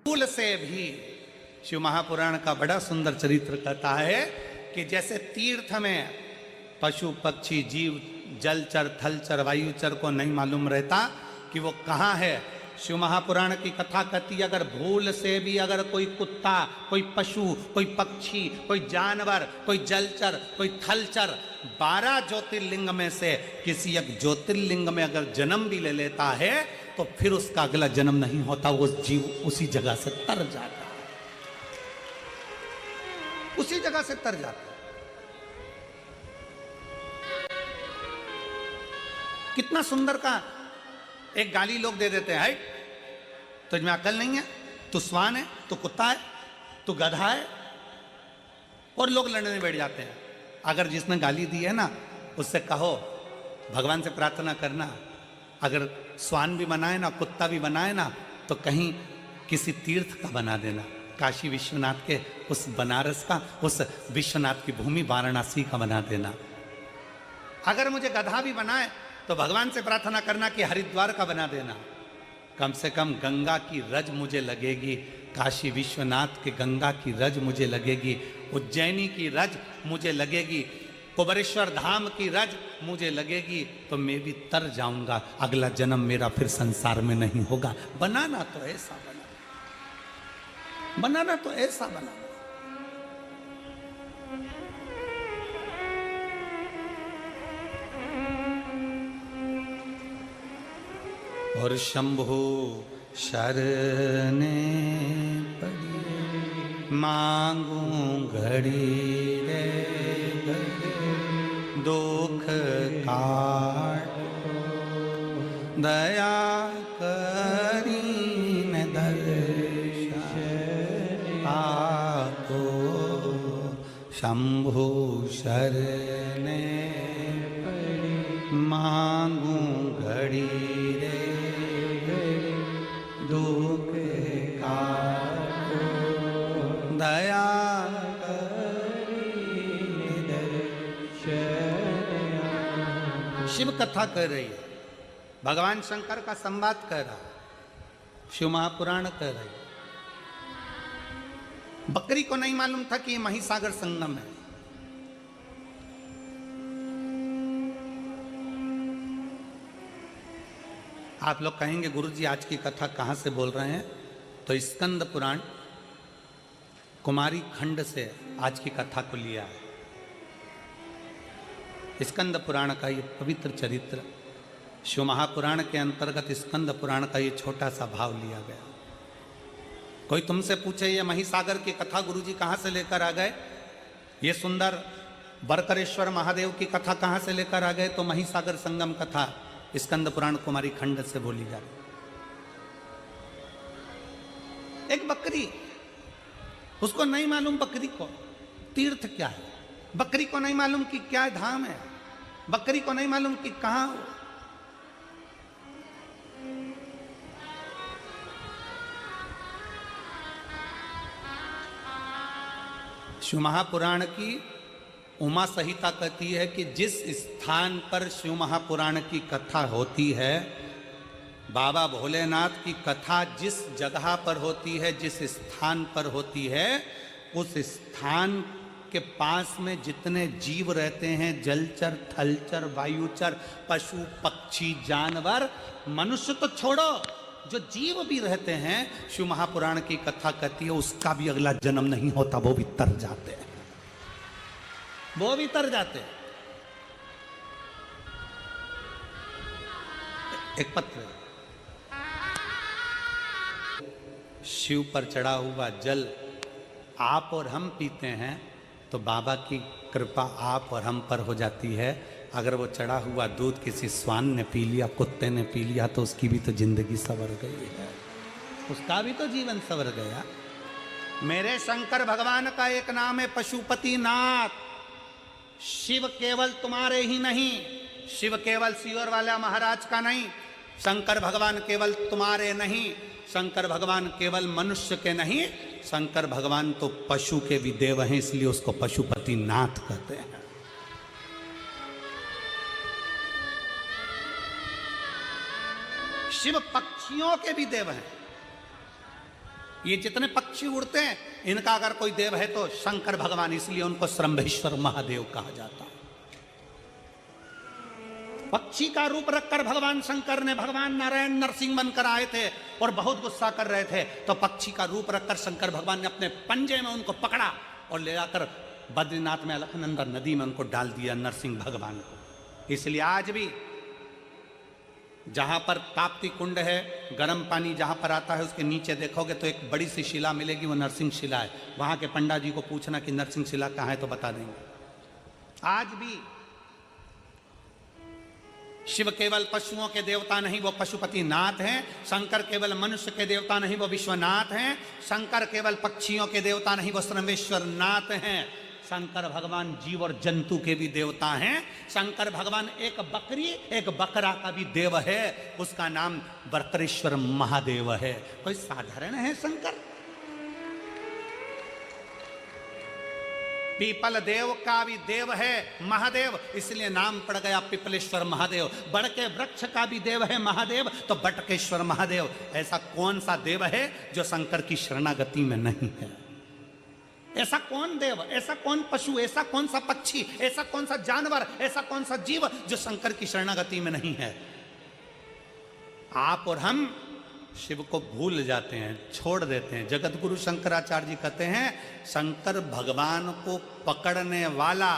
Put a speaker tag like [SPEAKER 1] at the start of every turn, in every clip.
[SPEAKER 1] फूल से भी शिव महापुराण का बड़ा सुंदर चरित्र कहता है कि जैसे तीर्थ में पशु पक्षी जीव जलचर थलचर वायुचर को नहीं मालूम रहता कि वो कहाँ है। शिव महापुराण की कथा कहती है अगर भूल से भी अगर कोई कुत्ता, कोई पशु, कोई पक्षी, कोई जानवर, कोई जलचर, कोई थलचर 12 ज्योतिर्लिंग में से किसी एक ज्योतिर्लिंग में अगर जन्म भी ले लेता है तो फिर उसका अगला जन्म नहीं होता, वो जीव उसी जगह से तर जाता है, उसी जगह से तर जाता है। कितना सुंदर का एक गाली लोग दे देते हैं, तुझमें अकल नहीं है, तू स्वान है, तू कुत्ता है, तू गधा है, और लोग लड़ने बैठ जाते हैं। अगर जिसने गाली दी है ना उससे कहो भगवान से प्रार्थना करना, अगर स्वान भी बनाए ना कुत्ता भी बनाए ना तो कहीं किसी तीर्थ का बना देना, काशी विश्वनाथ के उस बनारस का, उस विश्वनाथ की भूमि वाराणसी का बना देना। अगर मुझे गधा भी बनाए तो भगवान से प्रार्थना करना कि हरिद्वार का बना देना। कम से कम गंगा की रज मुझे लगेगी, काशी विश्वनाथ के गंगा की रज मुझे लगेगी, उज्जैनी की रज मुझे लगेगी, कुबरेश्वर धाम की रज मुझे लगेगी, तो मैं भी तर जाऊंगा, अगला जन्म मेरा फिर संसार में नहीं होगा। बनाना तो ऐसा बना, बनाना तो ऐसा बना। और शंभु शरणे पड़ी मांगू घड़ी रे घड़ी, दुख काट दया करीन दर्शन आपको। शंभु शरणे पड़ी मांगू घड़ी रे दुख काटो दया शिव कथा कर रही है, भगवान शंकर का संवाद कर रहा है, शिव महापुराण कर रही है। बकरी को नहीं मालूम था कि ये महिसागर संगम है। आप लोग कहेंगे गुरुजी आज की कथा कहाँ से बोल रहे हैं, तो स्कंद पुराण कुमारी खंड से आज की कथा को लिया है। स्कंद पुराण का ये पवित्र चरित्र शिव महापुराण के अंतर्गत स्कंद पुराण का ये छोटा सा भाव लिया गया। कोई तुमसे पूछे ये महिसागर की कथा गुरुजी कहाँ से लेकर आ गए, ये सुंदर बरकरेश्वर महादेव की कथा कहाँ से लेकर आ गए, तो महिसागर संगम कथा स्कंद पुराण कुमारी खंड से बोली जा रही। एक बकरी, उसको नहीं मालूम बकरी को तीर्थ क्या है, बकरी को नहीं मालूम कि क्या धाम है, बकरी को नहीं मालूम कि कहां हो। शिव महापुराण की उमा संहिता कहती है कि जिस स्थान पर शिव महापुराण की कथा होती है, बाबा भोलेनाथ की कथा जिस जगह पर होती है, जिस स्थान पर होती है, उस स्थान के पास में जितने जीव रहते हैं, जलचर थलचर वायुचर पशु पक्षी जानवर, मनुष्य तो छोड़ो, जो जीव भी रहते हैं, शिव महापुराण की कथा कहती है उसका भी अगला जन्म नहीं होता, वो भी तर जाते हैं, वो भी तर जाते हैं। एक पत्र, शिव पर चढ़ा हुआ जल आप और हम पीते हैं तो बाबा की कृपा आप और हम पर हो जाती है। अगर वो चढ़ा हुआ दूध किसी स्वान ने पी लिया, कुत्ते ने पी लिया, तो उसकी भी तो जिंदगी संवर गई है, उसका भी तो जीवन संवर गया। मेरे शंकर भगवान का एक नाम है पशुपति नाथ। शिव केवल तुम्हारे ही नहीं, शिव केवल सीवर वाला महाराज का नहीं, शंकर भगवान केवल तुम्हारे नहीं, शंकर भगवान केवल मनुष्य के नहीं, शंकर भगवान तो पशु के भी देव हैं, इसलिए उसको पशुपति नाथ कहते हैं। शिव पक्षियों के भी देव हैं, ये जितने पक्षी उड़ते हैं, इनका अगर कोई देव है तो शंकर भगवान, इसलिए उनको श्रंभेश्वर महादेव कहा जाता है। पक्षी का रूप रखकर भगवान शंकर ने, भगवान नारायण नरसिंह बनकर आए थे और बहुत गुस्सा कर रहे थे, तो पक्षी का रूप रखकर शंकर भगवान ने अपने पंजे में उनको पकड़ा और ले जाकर बद्रीनाथ में अलकनंदा नदी में उनको डाल दिया, नरसिंह भगवान को। इसलिए आज भी जहां पर ताप्ती कुंड है, गर्म पानी जहां पर आता है, उसके नीचे देखोगे तो एक बड़ी सी शिला मिलेगी, वो नरसिंह शिला है। वहां के पंडा जी को पूछना कि नरसिंह शिला कहां है तो बता देंगे। आज भी शिव केवल पशुओं के देवता नहीं, वो पशुपति नाथ हैं। शंकर केवल मनुष्य के देवता नहीं, वो विश्वनाथ हैं। शंकर केवल पक्षियों के देवता नहीं, वो सर्वेश्वर नाथ हैं। शंकर भगवान जीव और जंतु के भी देवता हैं। शंकर भगवान एक बकरी एक बकरा का भी देव है, उसका नाम बकरेश्वर महादेव है। कोई साधारण है शंकर? पीपल देव का भी देव है महादेव, इसलिए नाम पड़ गया पिपलेश्वर महादेव। बड़ के वृक्ष का भी देव है महादेव, तो बटकेश्वर महादेव। ऐसा कौन सा देव है जो शंकर की शरणागति में नहीं है? ऐसा कौन देव, ऐसा कौन पशु, ऐसा कौन सा पक्षी, ऐसा कौन सा जानवर, ऐसा कौन सा जीव जो शंकर की शरणागति में नहीं है? आप और हम शिव को भूल जाते हैं, छोड़ देते हैं। जगत गुरु शंकराचार्य जी कहते हैं, शंकर भगवान को पकड़ने वाला,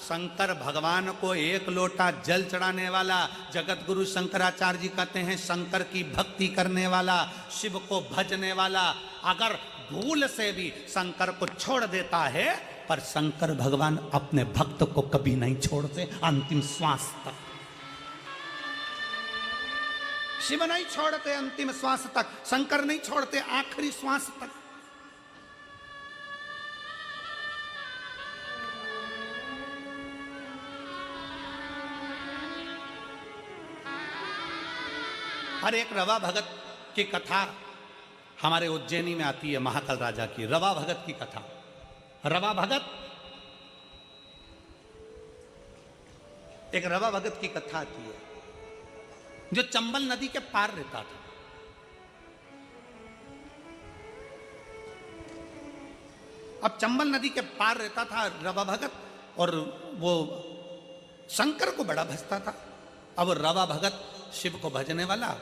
[SPEAKER 1] शंकर भगवान को एक लोटा जल चढ़ाने वाला, जगत गुरु शंकराचार्य जी कहते हैं शंकर की भक्ति करने वाला, शिव को भजने वाला, अगर भूल से भी शंकर को छोड़ देता है, पर शंकर भगवान अपने भक्त को कभी नहीं छोड़ते अंतिम श्वास तक। शिव नहीं छोड़ते अंतिम श्वास तक, शंकर नहीं छोड़ते आखिरी श्वास तक। हर एक रवा भगत की कथा हमारे उज्जैनी में आती है, महाकाल राजा की रवा भगत की कथा। रवा भगत, एक रवा भगत की कथा आती है जो चंबल नदी के पार रहता था। अब चंबल नदी के पार रहता था रवा भगत, और वो शंकर को बड़ा भजता था। अब रवा भगत शिव को भजने वाला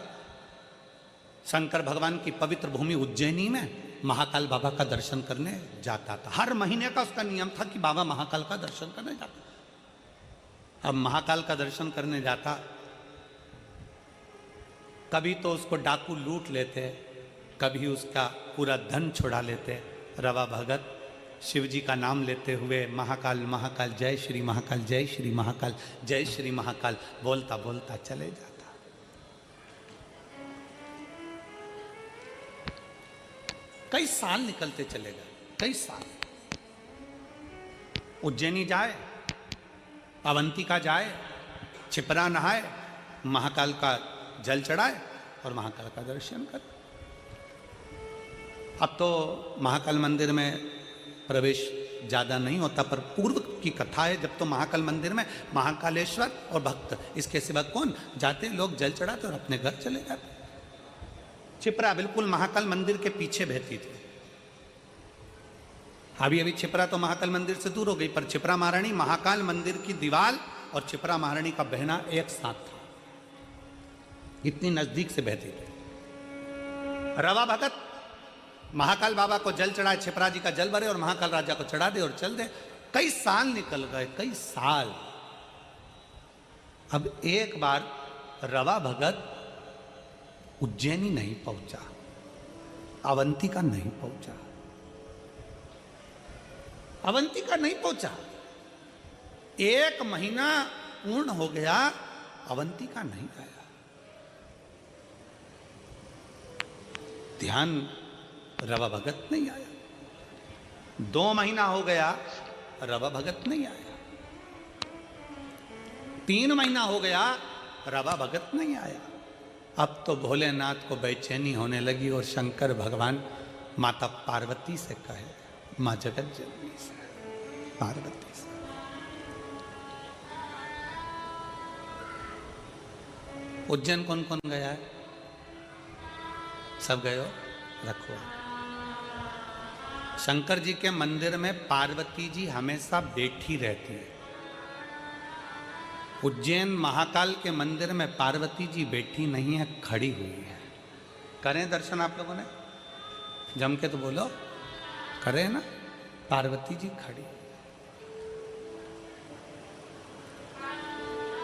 [SPEAKER 1] शंकर भगवान की पवित्र भूमि उज्जैनी में महाकाल बाबा का दर्शन करने जाता था। हर महीने का उसका नियम था कि बाबा महाकाल का दर्शन करने जाता। अब महाकाल का दर्शन करने जाता, कभी तो उसको डाकू लूट लेते, कभी उसका पूरा धन छुड़ा लेते। रवा भगत शिव जी का नाम लेते हुए महाकाल महाकाल जय श्री महाकाल, जय श्री महाकाल, जय श्री महाकाल बोलता बोलता चले जाता। कई साल निकलते चले गए, कई साल। उज्जैनी जाए, अवंतिका जाए, छिपरा नहाए, महाकाल का जल चढ़ाए और महाकाल का दर्शन कर। अब तो महाकाल मंदिर में प्रवेश ज़्यादा नहीं होता, पर पूर्व की कथा है जब तो महाकाल मंदिर में महाकालेश्वर और भक्त, इसके सिवा कौन जाते, लोग जल चढ़ाते और अपने घर चले जाते। छिपरा बिल्कुल महाकाल मंदिर के पीछे बहती थी। अभी छिपरा तो महाकाल मंदिर से दूर हो गई, पर छिपरा महारानी महाकाल मंदिर की दीवार और छिपरा महारानी का बहना एक साथ था, इतनी नजदीक से बहती थी। रवा भगत महाकाल बाबा को जल चढ़ाए, छिपरा जी का जल भरे और महाकाल राजा को चढ़ा दे और चल दे। कई साल निकल गए, कई साल। अब एक बार रवा भगत उज्जैनी नहीं पहुंचा, अवंतिका नहीं पहुंचा, अवंतिका नहीं पहुंचा। एक महीना पूर्ण हो गया, अवंतिका नहीं आया। ध्यान रवा भगत नहीं आया। 2 महीना हो गया, रवा भगत नहीं आया। 3 महीना हो गया, रवा भगत नहीं आया। अब तो भोलेनाथ को बेचैनी होने लगी और शंकर भगवान माता पार्वती से कहे, माँ जगत जननी से, पार्वती से, उज्जैन कौन कौन गया है? सब गए हो? रखो। शंकर जी के मंदिर में पार्वती जी हमेशा बैठी रहती है। उज्जैन महाकाल के मंदिर में पार्वती जी बैठी नहीं है, खड़ी हुई है। करें दर्शन आप लोगों ने? जम के तो बोलो, करें ना? पार्वती जी खड़ी।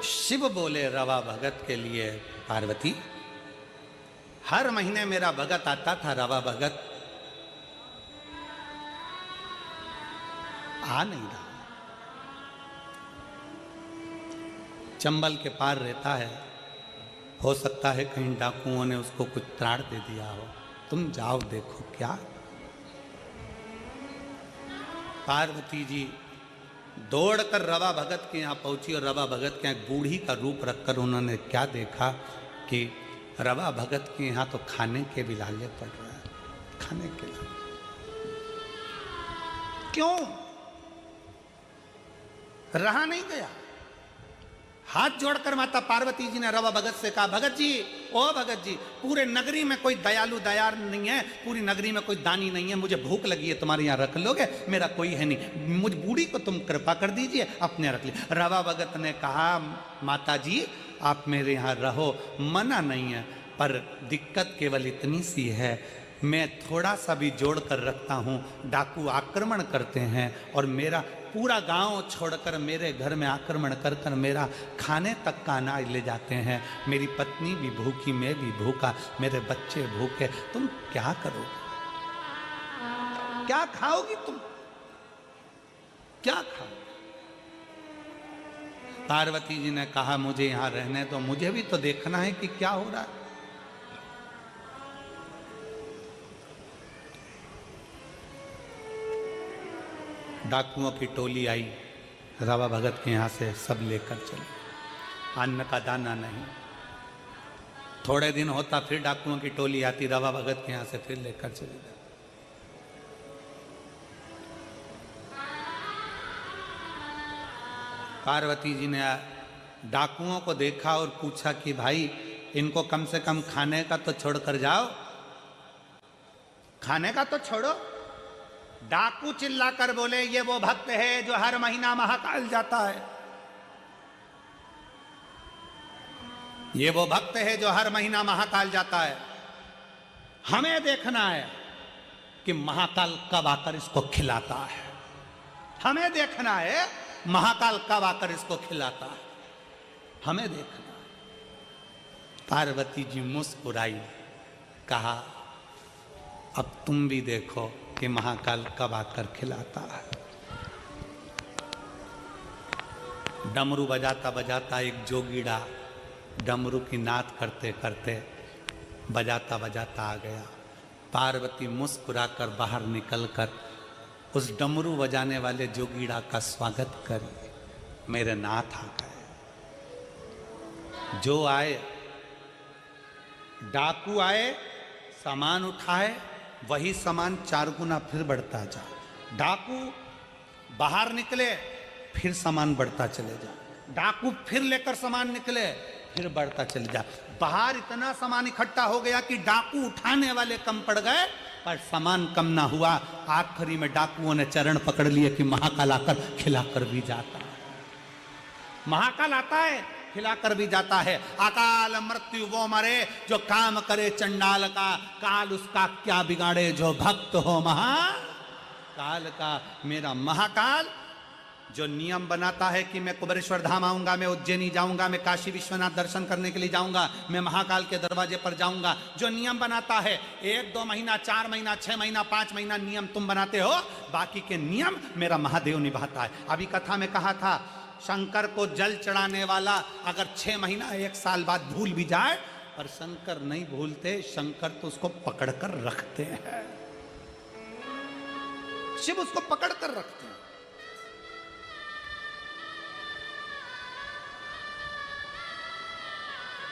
[SPEAKER 1] शिव बोले रवा भगत के लिए, पार्वती हर महीने मेरा भगत आता था, रवा भगत आ नहीं रहा। चंबल के पार रहता है, हो सकता है कहीं डाकुओं ने उसको कुछ त्राण दे दिया हो, तुम जाओ देखो क्या। पार्वती जी दौड़कर रवा भगत के यहाँ पहुंची और रवा भगत के यहाँ एक बूढ़ी का रूप रखकर उन्होंने क्या देखा कि रवा भगत के यहाँ तो खाने के भी लाले पड़ रहा है, खाने के लाले। क्यों? रहा नहीं गया। हाथ जोड़कर माता पार्वती जी ने रवा भगत से कहा, भगत जी, ओ भगत जी, पूरे नगरी में कोई दयालु दयार नहीं है, पूरी नगरी में कोई दानी नहीं है, मुझे भूख लगी है, तुम्हारे यहाँ रख लोगे? मेरा कोई है नहीं, मुझ बूढ़ी को तुम कृपा कर दीजिए, अपने रख ली। रवा भगत ने कहा, माता जी आप मेरे यहाँ रहो, मना नहीं है, पर दिक्कत केवल इतनी सी है, मैं थोड़ा सा भी जोड़ कर रखता हूँ, डाकू आक्रमण करते हैं और मेरा पूरा गांव छोड़कर मेरे घर में आक्रमण कर कर मेरा खाने तक का अनाज ले जाते हैं। मेरी पत्नी भी भूखी, मैं भी भूखा, मेरे बच्चे भूखे, तुम क्या करोगे? क्या खाओगी तुम? क्या खाओ? पार्वती जी ने कहा, मुझे यहां रहने दो, मुझे भी तो देखना है कि क्या हो रहा है। डाकुओं की टोली आई, रवा भगत के यहाँ से सब लेकर चले, अन्न का दाना नहीं। थोड़े दिन होता फिर डाकुओं की टोली आती, रवा भगत के यहाँ से फिर लेकर चले जाते। पार्वती जी ने डाकुओं को देखा और पूछा कि भाई इनको कम से कम खाने का तो छोड़ कर जाओ, खाने का तो छोड़ो। डाकू चिल्लाकर बोले, ये वो भक्त है जो हर महीना महाकाल जाता है, ये वो भक्त है जो हर महीना महाकाल जाता है, हमें देखना है कि महाकाल कब आकर इसको खिलाता है, हमें देखना है महाकाल कब आकर इसको खिलाता है, हमें देखना है। पार्वती जी मुस्कुराई, कहा अब तुम भी देखो कि महाकाल कब आकर खिलाता है। डमरू बजाता बजाता एक जोगीड़ा डमरू की नाद करते करते बजाता बजाता आ गया। पार्वती मुस्कुराकर बाहर निकलकर उस डमरू बजाने वाले जोगीड़ा का स्वागत करी, मेरे नाथ आ गए। जो आए, डाकू आए, सामान उठाए, वही सामान 4 गुना फिर बढ़ता जा। डाकू बाहर निकले, फिर सामान बढ़ता चले जा। डाकू फिर लेकर सामान निकले, फिर बढ़ता चले जा। बाहर इतना सामान इकट्ठा हो गया कि डाकू उठाने वाले कम पड़ गए, पर सामान कम ना हुआ। आखिरी में डाकुओं ने चरण पकड़ लिए कि महाकाल आकर खिलाकर भी जाता है, महाकाल आता है खिलाकर भी जाता है। अकाल मृत्यु वो मरे जो काम करे चंडाल का, काल उसका क्या बिगाड़े जो भक्त हो महाकाल का। मेरा महाकाल जो नियम बनाता है कि मैं कुबेरेश्वर धाम आऊंगा, मैं उज्जैनी जाऊंगा, मैं काशी विश्वनाथ दर्शन करने के लिए जाऊंगा, मैं महाकाल के दरवाजे पर जाऊंगा, जो नियम बनाता है 1-2 महीना, 4 महीना, 6 महीना, 5 महीना नियम तुम बनाते हो, बाकी के नियम मेरा महादेव निभाता है। अभी कथा में कहा था, शंकर को जल चढ़ाने वाला अगर 6 महीना 1 साल बाद भूल भी जाए, पर शंकर नहीं भूलते, शंकर तो उसको पकड़कर रखते हैं, शिव उसको पकड़कर रखते हैं।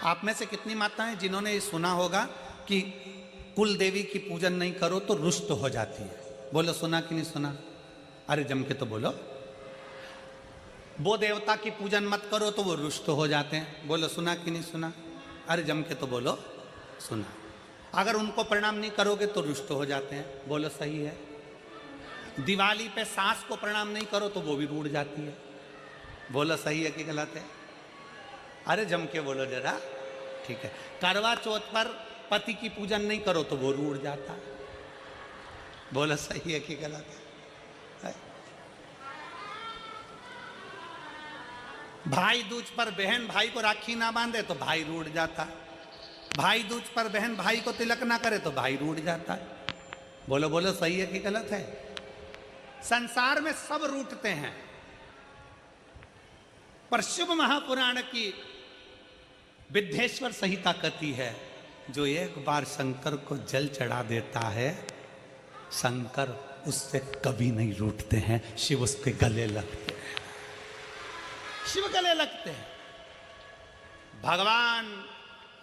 [SPEAKER 1] आप में से कितनी माताएं जिन्होंने ये सुना होगा कि कुल देवी की पूजन नहीं करो तो रुष्ट हो जाती है? बोलो सुना कि नहीं सुना? अरे जम के तो बोलो। वो देवता की पूजन मत करो तो वो रुष्ट हो जाते हैं। बोलो सुना कि नहीं सुना? अरे जम के तो बोलो सुना। अगर उनको प्रणाम नहीं करोगे तो रुष्ट हो जाते हैं। बोलो सही है? दिवाली पे सास को प्रणाम नहीं करो तो वो भी रूठ जाती है। बोलो सही है कि गलत है? अरे जम के बोलो जरा, ठीक है। करवा चौथ पर पति की पूजन नहीं करो तो वो रूठ जाता है। बोलो सही है कि गलत है? भाई दूज पर बहन भाई को राखी ना बांधे तो भाई रूठ जाता है। भाई दूज पर बहन भाई को तिलक ना करे तो भाई रूठ जाता है। बोलो बोलो सही है कि गलत है? संसार में सब रूठते हैं, पर शिव महापुराण की विद्येश्वर संहिता कहती है, जो एक बार शंकर को जल चढ़ा देता है, शंकर उससे कभी नहीं रूठते हैं। शिव उसके गले लगते हैं, शिव गले लगते हैं। भगवान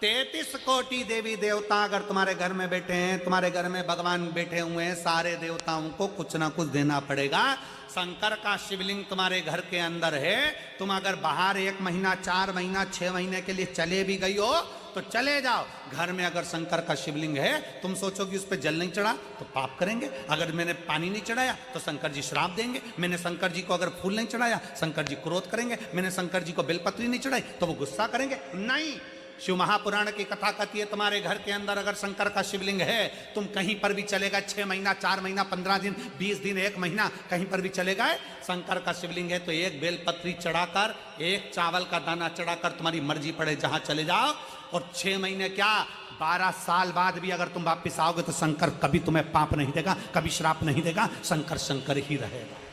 [SPEAKER 1] 33 कोटि देवी देवता अगर तुम्हारे घर में बैठे हैं, तुम्हारे घर में भगवान बैठे हुए हैं, सारे देवताओं को कुछ ना कुछ देना पड़ेगा। शंकर का शिवलिंग तुम्हारे घर के अंदर है। तुम अगर बाहर 1 महीना, 4 महीना, 6 महीने के लिए चले भी गई हो तो चले जाओ। घर में अगर शंकर का शिवलिंग है, तुम सोचोगे उस पर जल नहीं चढ़ा तो पाप करेंगे। अगर मैंने पानी नहीं चढ़ाया तो शंकर जी श्राप देंगे। मैंने शंकर जी को अगर फूल नहीं चढ़ाया, शंकर जी क्रोध करेंगे। मैंने शंकर जी को बेलपत्री नहीं चढ़ाई तो वो गुस्सा करेंगे। नहीं, शिव महापुराण की कथा कहती है, तुम्हारे घर के अंदर अगर शंकर का शिवलिंग है, तुम कहीं पर भी चलेगा, 6 महीना, 4 महीना, 15 दिन, 20 दिन, 1 महीना, कहीं पर भी चलेगा, शंकर का शिवलिंग है तो 1 बेलपत्री चढ़ाकर, 1 चावल का दाना चढ़ाकर तुम्हारी मर्जी पड़े जहां चले जाओ। और 6 महीने क्या, 12 साल बाद भी अगर तुम वापिस आओगे तो शंकर कभी तुम्हें पाप नहीं देगा, कभी श्राप नहीं देगा। शंकर शंकर ही रहेगा।